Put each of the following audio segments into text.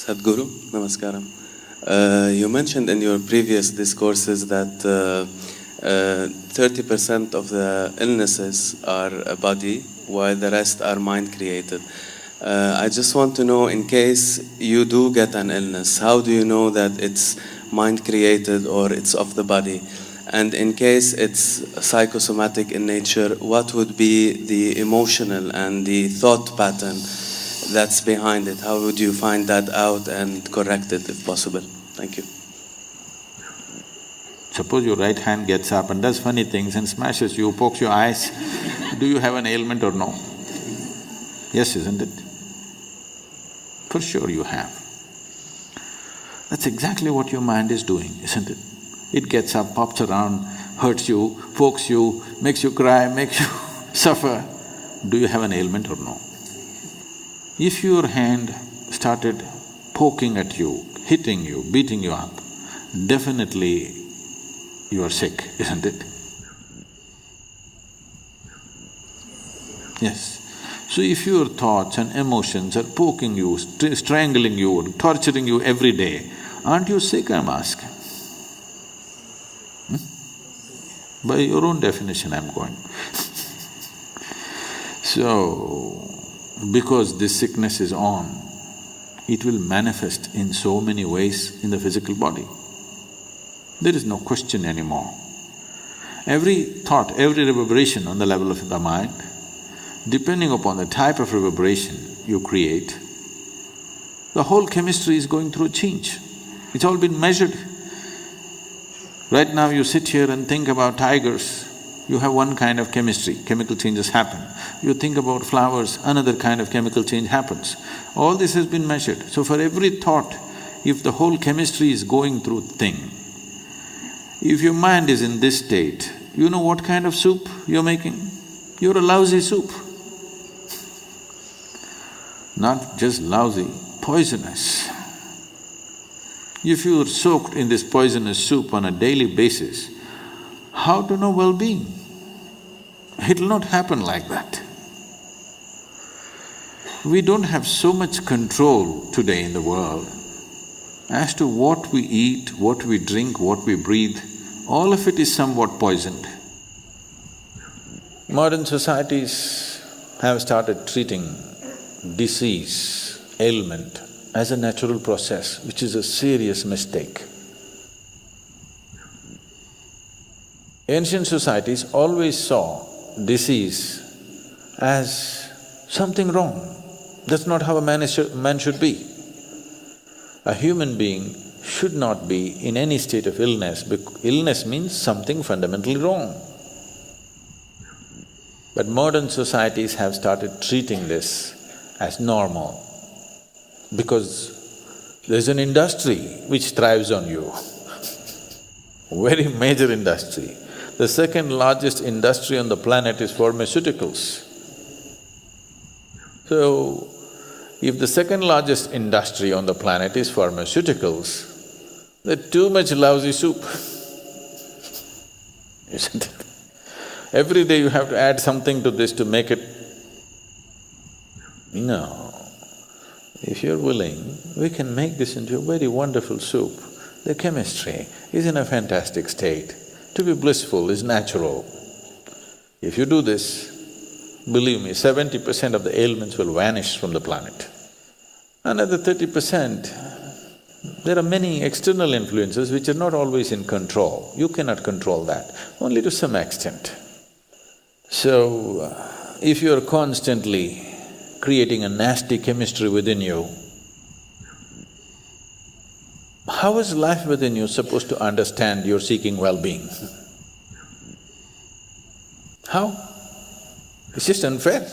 Sadhguru, namaskaram. You mentioned in your previous discourses that 30% of the illnesses are body, while the rest are mind-created. I just want to know, in case you do get an illness, how do you know that it's mind-created or it's of the body? And in case it's psychosomatic in nature, what would be the emotional and the thought pattern that's behind it? How would you find that out and correct it if possible? Thank you. Suppose your right hand gets up and does funny things and smashes you, pokes your eyes, do you have an ailment or no? Yes, isn't it? For sure you have. That's exactly what your mind is doing, isn't it? It gets up, pops around, hurts you, pokes you, makes you cry, makes you suffer. Do you have an ailment or no? If your hand started poking at you, hitting you, beating you up, definitely you are sick, isn't it? Yes. So if your thoughts and emotions are poking you, strangling you, torturing you every day, aren't you sick, I'm asking? By your own definition I'm going. So, because this sickness is on, it will manifest in so many ways in the physical body. There is no question anymore. Every thought, every reverberation on the level of the mind, depending upon the type of reverberation you create, the whole chemistry is going through a change. It's all been measured. Right now you sit here and think about tigers, you have one kind of chemistry, chemical changes happen. You think about flowers, another kind of chemical change happens. All this has been measured. So for every thought, if the whole chemistry is going through thing, if your mind is in this state, you know what kind of soup you're making? You're a lousy soup. Not just lousy, poisonous. If you're soaked in this poisonous soup on a daily basis, how to know well-being? It'll not happen like that. We don't have so much control today in the world as to what we eat, what we drink, what we breathe. All of it is somewhat poisoned. Modern societies have started treating disease, ailment as a natural process, which is a serious mistake. Ancient societies always saw disease as something wrong. That's not how a man should be. A human being should not be in any state of illness, because illness means something fundamentally wrong. But modern societies have started treating this as normal, because there's an industry which thrives on you, very major industry. The second largest industry on the planet is pharmaceuticals. So, if the second largest industry on the planet is pharmaceuticals, that's too much lousy soup, isn't it? Every day you have to add something to this to make it… No. If you're willing, we can make this into a very wonderful soup. The chemistry is in a fantastic state. To be blissful is natural. If you do this, believe me, 70% of the ailments will vanish from the planet. Another 30%, there are many external influences which are not always in control. You cannot control that, only to some extent. So, if you're constantly creating a nasty chemistry within you, how is life within you supposed to understand you're seeking well-being? How? It's just unfair.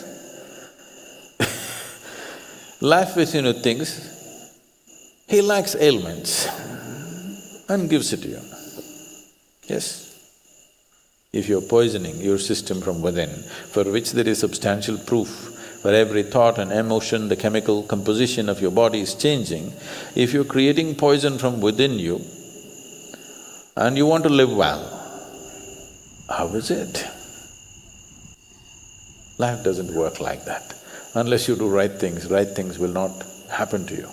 Life within you thinks, he likes ailments and gives it to you. Yes? If you're poisoning your system from within, for which there is substantial proof, for every thought and emotion, the chemical composition of your body is changing, if you're creating poison from within you and you want to live well, how is it? Life doesn't work like that. Unless you do right things will not happen to you.